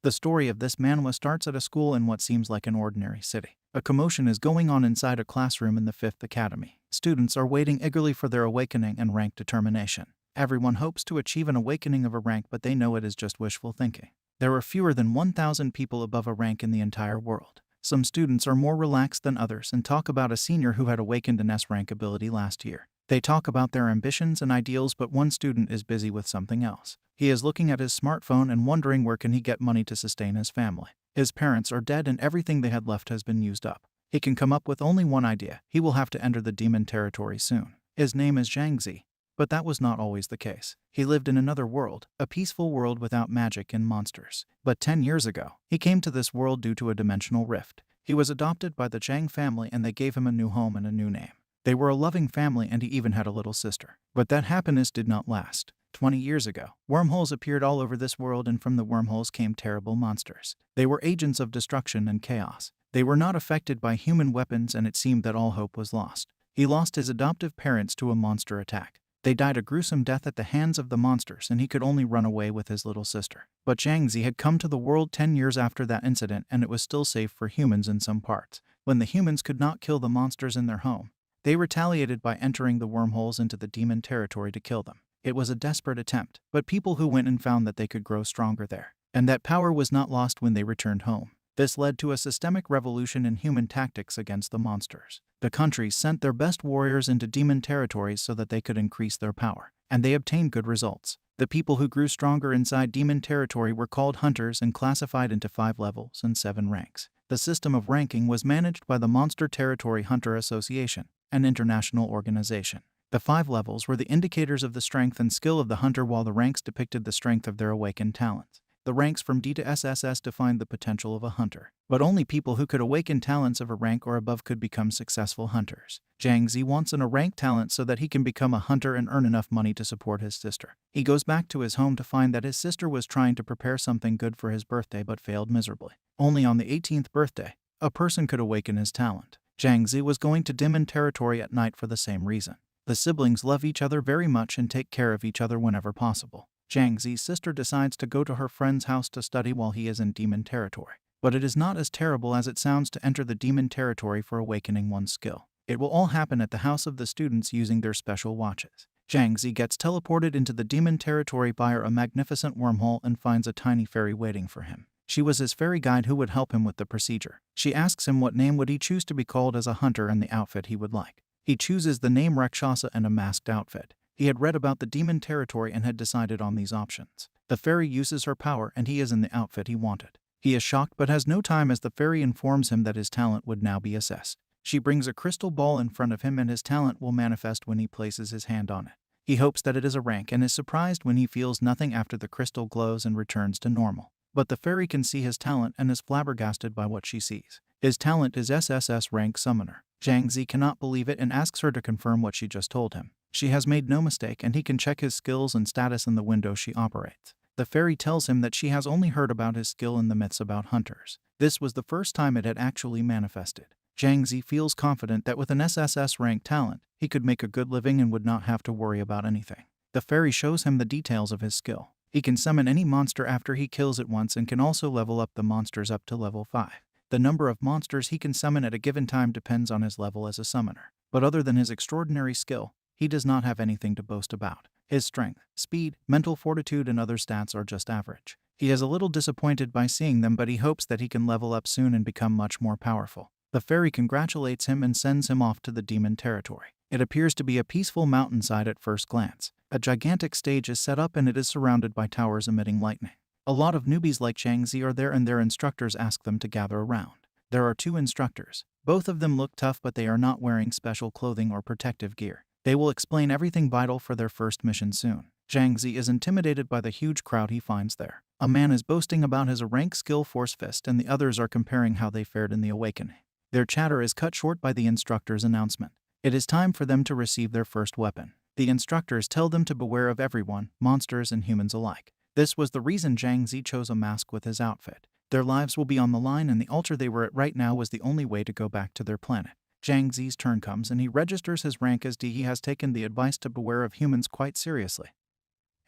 The story of this manhwa starts at a school in what seems like an ordinary city. A commotion is going on inside a classroom in the 5th Academy. Students are waiting eagerly for their awakening and rank determination. Everyone hopes to achieve an awakening of a rank, but they know it is just wishful thinking. There are fewer than 1,000 people above a rank in the entire world. Some students are more relaxed than others and talk about a senior who had awakened an S-rank ability last year. They talk about their ambitions and ideals, but one student is busy with something else. He is looking at his smartphone and wondering where can he get money to sustain his family. His parents are dead and everything they had left has been used up. He can come up with only one idea. He will have to enter the demon territory soon. His name is Zhang Ze. But that was not always the case. He lived in another world, a peaceful world without magic and monsters. But 10 years ago, he came to this world due to a dimensional rift. He was adopted by the Zhang family and they gave him a new home and a new name. They were a loving family and he even had a little sister. But that happiness did not last. 20 years ago, wormholes appeared all over this world and from the wormholes came terrible monsters. They were agents of destruction and chaos. They were not affected by human weapons and it seemed that all hope was lost. He lost his adoptive parents to a monster attack. They died a gruesome death at the hands of the monsters and he could only run away with his little sister. But Zhang Ze had come to the world 10 years after that incident and it was still safe for humans in some parts. When the humans could not kill the monsters in their home, they retaliated by entering the wormholes into the demon territory to kill them. It was a desperate attempt, but people who went and found that they could grow stronger there, and that power was not lost when they returned home. This led to a systemic revolution in human tactics against the monsters. The countries sent their best warriors into demon territories so that they could increase their power, and they obtained good results. The people who grew stronger inside demon territory were called hunters and classified into 5 levels and 7 ranks. The system of ranking was managed by the Monster Territory Hunter Association, an international organization. The 5 levels were the indicators of the strength and skill of the hunter, while the ranks depicted the strength of their awakened talents. The ranks from D to SSS defined the potential of a hunter, but only people who could awaken talents of a rank or above could become successful hunters. Zhang Ze wants a rank talent so that he can become a hunter and earn enough money to support his sister. He goes back to his home to find that his sister was trying to prepare something good for his birthday but failed miserably. Only on the 18th birthday, a person could awaken his talent. Zhang Ze was going to demon territory at night for the same reason. The siblings love each other very much and take care of each other whenever possible. Zhang Ze's sister decides to go to her friend's house to study while he is in demon territory. But it is not as terrible as it sounds to enter the demon territory for awakening one's skill. It will all happen at the house of the students using their special watches. Zhang Ze gets teleported into the demon territory via a magnificent wormhole and finds a tiny fairy waiting for him. She was his fairy guide who would help him with the procedure. She asks him what name would he choose to be called as a hunter and the outfit he would like. He chooses the name Rakshasa and a masked outfit. He had read about the demon territory and had decided on these options. The fairy uses her power and he is in the outfit he wanted. He is shocked but has no time as the fairy informs him that his talent would now be assessed. She brings a crystal ball in front of him and his talent will manifest when he places his hand on it. He hopes that it is a rank and is surprised when he feels nothing after the crystal glows and returns to normal. But the fairy can see his talent and is flabbergasted by what she sees. His talent is SSS rank summoner. Zhang Ze cannot believe it and asks her to confirm what she just told him. She has made no mistake and he can check his skills and status in the window she operates. The fairy tells him that she has only heard about his skill in the myths about hunters. This was the first time it had actually manifested. Zhang Ze feels confident that with an SSS rank talent, he could make a good living and would not have to worry about anything. The fairy shows him the details of his skill. He can summon any monster after he kills it once and can also level up the monsters up to level 5. The number of monsters he can summon at a given time depends on his level as a summoner. But other than his extraordinary skill, he does not have anything to boast about. His strength, speed, mental fortitude and other stats are just average. He is a little disappointed by seeing them, but he hopes that he can level up soon and become much more powerful. The fairy congratulates him and sends him off to the demon territory. It appears to be a peaceful mountainside at first glance. A gigantic stage is set up and it is surrounded by towers emitting lightning. A lot of newbies like Zhang Ze are there and their instructors ask them to gather around. There are 2 instructors. Both of them look tough but they are not wearing special clothing or protective gear. They will explain everything vital for their first mission soon. Zhang Ze is intimidated by the huge crowd he finds there. A man is boasting about his rank skill force fist and the others are comparing how they fared in the awakening. Their chatter is cut short by the instructor's announcement. It is time for them to receive their first weapon. The instructors tell them to beware of everyone, monsters and humans alike. This was the reason Zhang Ze chose a mask with his outfit. Their lives will be on the line and the altar they were at right now was the only way to go back to their planet. Zhang Ze's turn comes and he registers his rank as D. He has taken the advice to beware of humans quite seriously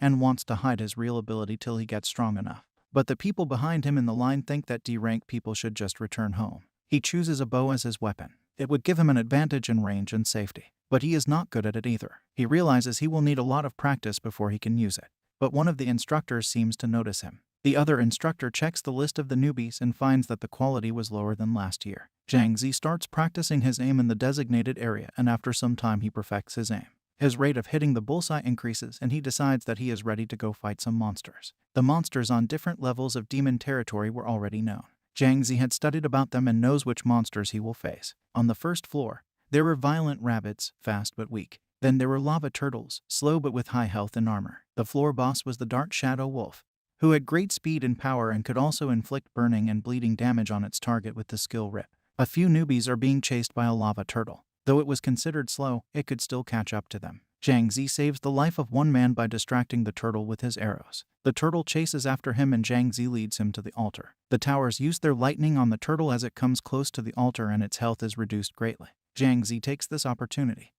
and wants to hide his real ability till he gets strong enough. But the people behind him in the line think that D-rank people should just return home. He chooses a bow as his weapon. It would give him an advantage in range and safety. But he is not good at it either. He realizes he will need a lot of practice before he can use it. But one of the instructors seems to notice him. The other instructor checks the list of the newbies and finds that the quality was lower than last year. Zhang Ze starts practicing his aim in the designated area, and after some time he perfects his aim. His rate of hitting the bullseye increases, and he decides that he is ready to go fight some monsters. The monsters on different levels of demon territory were already known. Zhang Ze had studied about them and knows which monsters he will face. On the first floor, there were violent rabbits, fast but weak. Then there were lava turtles, slow but with high health and armor. The floor boss was the Dark Shadow Wolf, who had great speed and power and could also inflict burning and bleeding damage on its target with the skill Rip. A few newbies are being chased by a lava turtle. Though it was considered slow, it could still catch up to them. Zhang Ze saves the life of one man by distracting the turtle with his arrows. The turtle chases after him and Zhang Ze leads him to the altar. The towers use their lightning on the turtle as it comes close to the altar and its health is reduced greatly. Zhang Ze takes this opportunity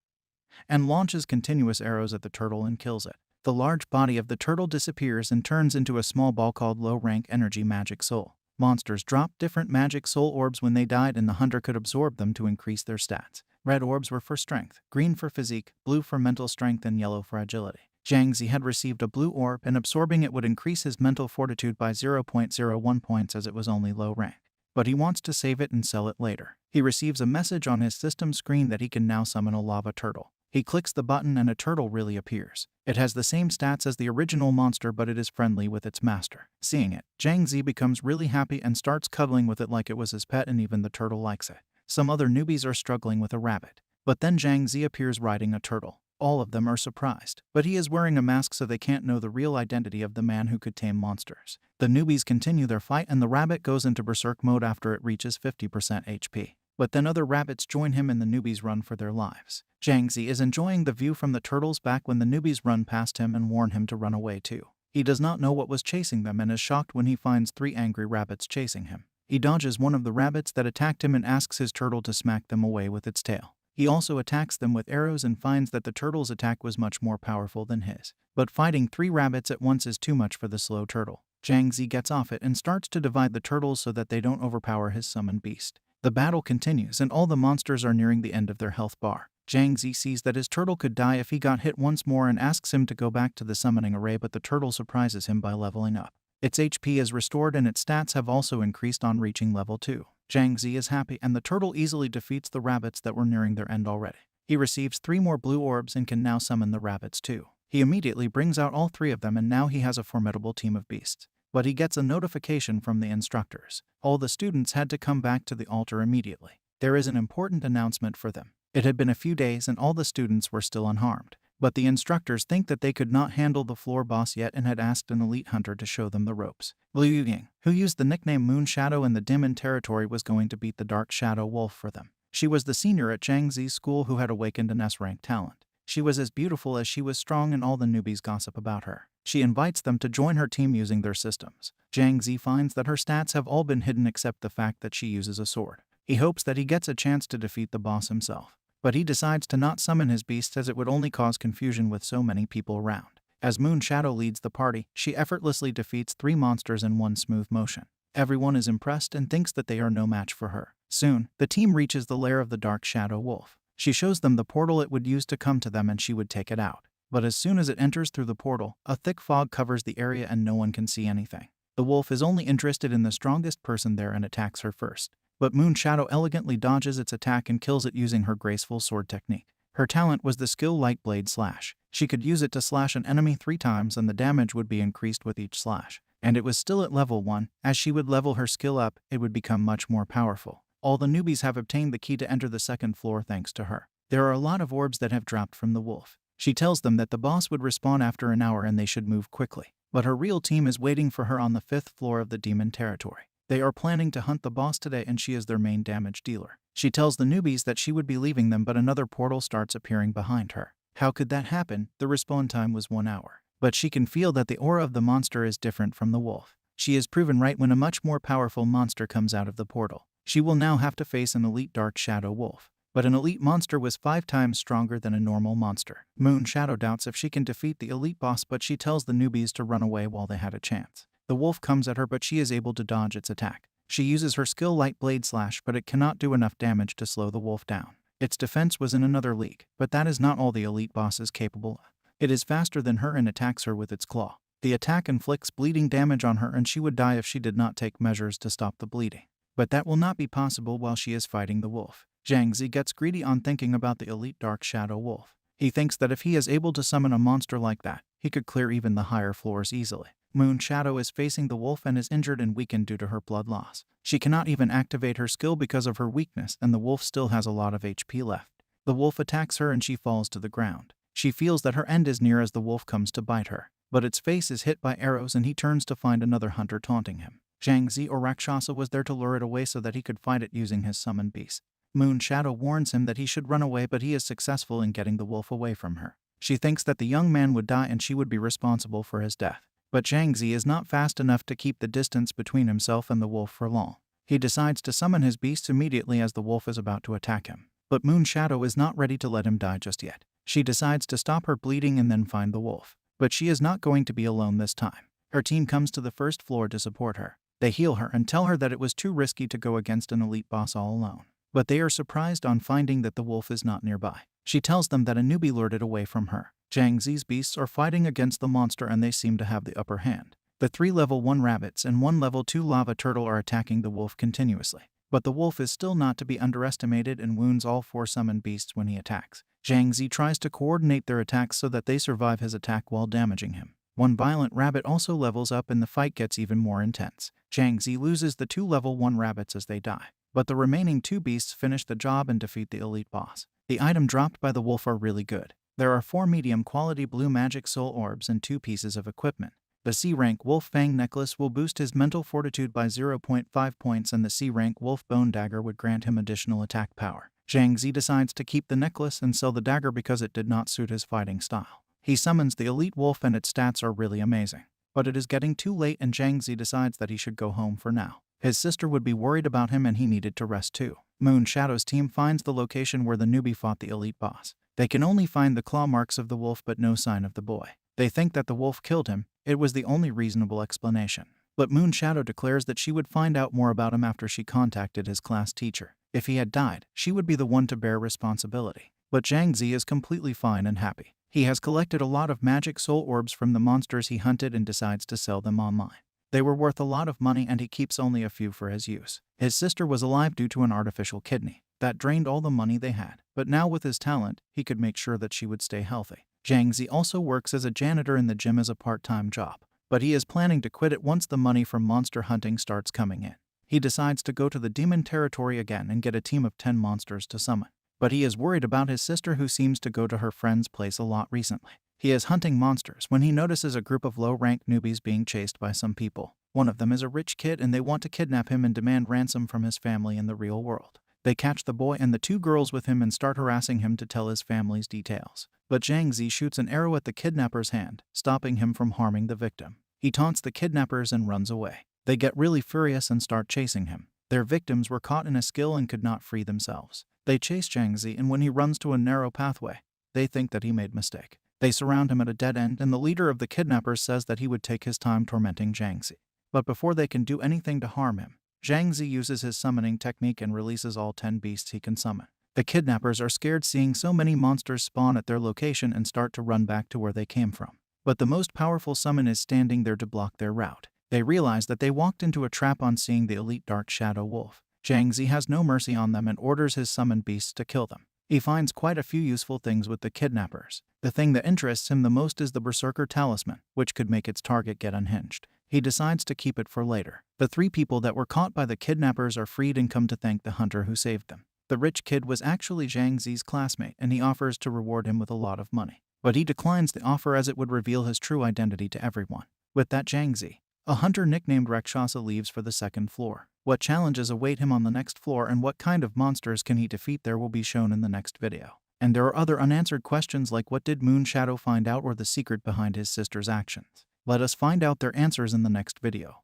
and launches continuous arrows at the turtle and kills it. The large body of the turtle disappears and turns into a small ball called low-rank energy magic soul. Monsters dropped different magic soul orbs when they died, and the hunter could absorb them to increase their stats. Red orbs were for strength, green for physique, blue for mental strength, and yellow for agility. Zhang Ze had received a blue orb, and absorbing it would increase his mental fortitude by 0.01 points as it was only low rank. But he wants to save it and sell it later. He receives a message on his system screen that he can now summon a lava turtle. He clicks the button and a turtle really appears. It has the same stats as the original monster, but it is friendly with its master. Seeing it, Zhang Ze becomes really happy and starts cuddling with it like it was his pet, and even the turtle likes it. Some other newbies are struggling with a rabbit. But then Zhang Ze appears riding a turtle. All of them are surprised, but he is wearing a mask so they can't know the real identity of the man who could tame monsters. The newbies continue their fight and the rabbit goes into berserk mode after it reaches 50% HP. But then other rabbits join him and the newbies run for their lives. Zhang Ze is enjoying the view from the turtle's back when the newbies run past him and warn him to run away too. He does not know what was chasing them and is shocked when he finds 3 angry rabbits chasing him. He dodges one of the rabbits that attacked him and asks his turtle to smack them away with its tail. He also attacks them with arrows and finds that the turtle's attack was much more powerful than his. But fighting 3 rabbits at once is too much for the slow turtle. Zhang Ze gets off it and starts to divide the turtles so that they don't overpower his summoned beast. The battle continues and all the monsters are nearing the end of their health bar. Zhang Ze sees that his turtle could die if he got hit once more and asks him to go back to the summoning array, but the turtle surprises him by leveling up. Its HP is restored and its stats have also increased on reaching level 2. Zhang Ze is happy and the turtle easily defeats the rabbits that were nearing their end already. He receives 3 more blue orbs and can now summon the rabbits too. He immediately brings out all 3 of them and now he has a formidable team of beasts. But he gets a notification from the instructors. All the students had to come back to the altar immediately. There is an important announcement for them. It had been a few days and all the students were still unharmed. But the instructors think that they could not handle the floor boss yet and had asked an elite hunter to show them the ropes. Liu Ying, who used the nickname Moon Shadow in the Demon territory, was going to beat the Dark Shadow Wolf for them. She was the senior at Zhang Ze's school who had awakened an S-rank talent. She was as beautiful as she was strong and all the newbies gossip about her. She invites them to join her team using their systems. Zhang Ze finds that her stats have all been hidden except the fact that she uses a sword. He hopes that he gets a chance to defeat the boss himself. But he decides to not summon his beasts as it would only cause confusion with so many people around. As Moon Shadow leads the party, she effortlessly defeats 3 monsters in one smooth motion. Everyone is impressed and thinks that they are no match for her. Soon, the team reaches the lair of the Dark Shadow Wolf. She shows them the portal it would use to come to them and she would take it out. But as soon as it enters through the portal, a thick fog covers the area and no one can see anything. The wolf is only interested in the strongest person there and attacks her first. But Moon Shadow elegantly dodges its attack and kills it using her graceful sword technique. Her talent was the skill Light Blade Slash. She could use it to slash an enemy 3 times and the damage would be increased with each slash. And it was still at level 1. As she would level her skill up, it would become much more powerful. All the newbies have obtained the key to enter the 2nd floor thanks to her. There are a lot of orbs that have dropped from the wolf. She tells them that the boss would respawn after an hour and they should move quickly. But her real team is waiting for her on the 5th floor of the demon territory. They are planning to hunt the boss today and she is their main damage dealer. She tells the newbies that she would be leaving them, but another portal starts appearing behind her. How could that happen? The respawn time was 1 hour. But she can feel that the aura of the monster is different from the wolf. She is proven right when a much more powerful monster comes out of the portal. She will now have to face an elite Dark Shadow Wolf. But an elite monster was 5 times stronger than a normal monster. Moon Shadow doubts if she can defeat the elite boss, but she tells the newbies to run away while they had a chance. The wolf comes at her, but she is able to dodge its attack. She uses her skill Light Blade Slash, but it cannot do enough damage to slow the wolf down. Its defense was in another league, but that is not all the elite boss is capable of. It is faster than her and attacks her with its claw. The attack inflicts bleeding damage on her, and she would die if she did not take measures to stop the bleeding. But that will not be possible while she is fighting the wolf. Zhang Ze gets greedy on thinking about the elite Dark Shadow Wolf. He thinks that if he is able to summon a monster like that, he could clear even the higher floors easily. Moon Shadow is facing the wolf and is injured and weakened due to her blood loss. She cannot even activate her skill because of her weakness, and the wolf still has a lot of HP left. The wolf attacks her and she falls to the ground. She feels that her end is near as the wolf comes to bite her. But its face is hit by arrows and he turns to find another hunter taunting him. Zhang Ze or Rakshasa was there to lure it away so that he could fight it using his summoned beast. Moon Shadow warns him that he should run away, but he is successful in getting the wolf away from her. She thinks that the young man would die and she would be responsible for his death. But Zhang Ze is not fast enough to keep the distance between himself and the wolf for long. He decides to summon his beasts immediately as the wolf is about to attack him. But Moon Shadow is not ready to let him die just yet. She decides to stop her bleeding and then find the wolf. But she is not going to be alone this time. Her team comes to the first floor to support her. They heal her and tell her that it was too risky to go against an elite boss all alone. But they are surprised on finding that the wolf is not nearby. She tells them that a newbie lured it away from her. Zhang Ze's beasts are fighting against the monster and they seem to have the upper hand. The 3 level 1 rabbits and 1 level 2 lava turtle are attacking the wolf continuously. But the wolf is still not to be underestimated and wounds all 4 summoned beasts when he attacks. Zhang Ze tries to coordinate their attacks so that they survive his attack while damaging him. 1 violent rabbit also levels up and the fight gets even more intense. Zhang Ze loses the 2 level 1 rabbits as they die. But the remaining 2 beasts finish the job and defeat the elite boss. The item dropped by the wolf are really good. There are 4 medium-quality blue magic soul orbs and 2 pieces of equipment. The C-rank Wolf Fang necklace will boost his mental fortitude by 0.5 points and the C-rank Wolf Bone dagger would grant him additional attack power. Zhang Ze decides to keep the necklace and sell the dagger because it did not suit his fighting style. He summons the elite wolf and its stats are really amazing. But it is getting too late and Zhang Ze decides that he should go home for now. His sister would be worried about him and he needed to rest too. Moon Shadow's team finds the location where the newbie fought the elite boss. They can only find the claw marks of the wolf but no sign of the boy. They think that the wolf killed him. It was the only reasonable explanation. But Moon Shadow declares that she would find out more about him after she contacted his class teacher. If he had died, she would be the one to bear responsibility. But Zhang Ze is completely fine and happy. He has collected a lot of magic soul orbs from the monsters he hunted and decides to sell them online. They were worth a lot of money and he keeps only a few for his use. His sister was alive due to an artificial kidney. That drained all the money they had. But now with his talent, he could make sure that she would stay healthy. Zhang Ze also works as a janitor in the gym as a part-time job. But he is planning to quit it once the money from monster hunting starts coming in. He decides to go to the demon territory again and get a team of 10 monsters to summon. But he is worried about his sister who seems to go to her friend's place a lot recently. He is hunting monsters when he notices a group of low-ranked newbies being chased by some people. One of them is a rich kid and they want to kidnap him and demand ransom from his family in the real world. They catch the boy and the 2 girls with him and start harassing him to tell his family's details. But Zhang Ze shoots an arrow at the kidnapper's hand, stopping him from harming the victim. He taunts the kidnappers and runs away. They get really furious and start chasing him. Their victims were caught in a skill and could not free themselves. They chase Zhang Ze and when he runs to a narrow pathway, they think that he made a mistake. They surround him at a dead end and the leader of the kidnappers says that he would take his time tormenting Zhang Ze. But before they can do anything to harm him, Zhang Ze uses his summoning technique and releases all 10 beasts he can summon. The kidnappers are scared seeing so many monsters spawn at their location and start to run back to where they came from. But the most powerful summon is standing there to block their route. They realize that they walked into a trap on seeing the elite Dark Shadow Wolf. Zhang Ze has no mercy on them and orders his summoned beasts to kill them. He finds quite a few useful things with the kidnappers. The thing that interests him the most is the Berserker Talisman, which could make its target get unhinged. He decides to keep it for later. The 3 people that were caught by the kidnappers are freed and come to thank the hunter who saved them. The rich kid was actually Zhang Ze's classmate and he offers to reward him with a lot of money. But he declines the offer as it would reveal his true identity to everyone. With that Zhang Ze, a hunter nicknamed Rakshasa, leaves for the 2nd floor. What challenges await him on the next floor and what kind of monsters can he defeat there will be shown in the next video. And there are other unanswered questions like what did Moon Shadow find out or the secret behind his sister's actions. Let us find out their answers in the next video.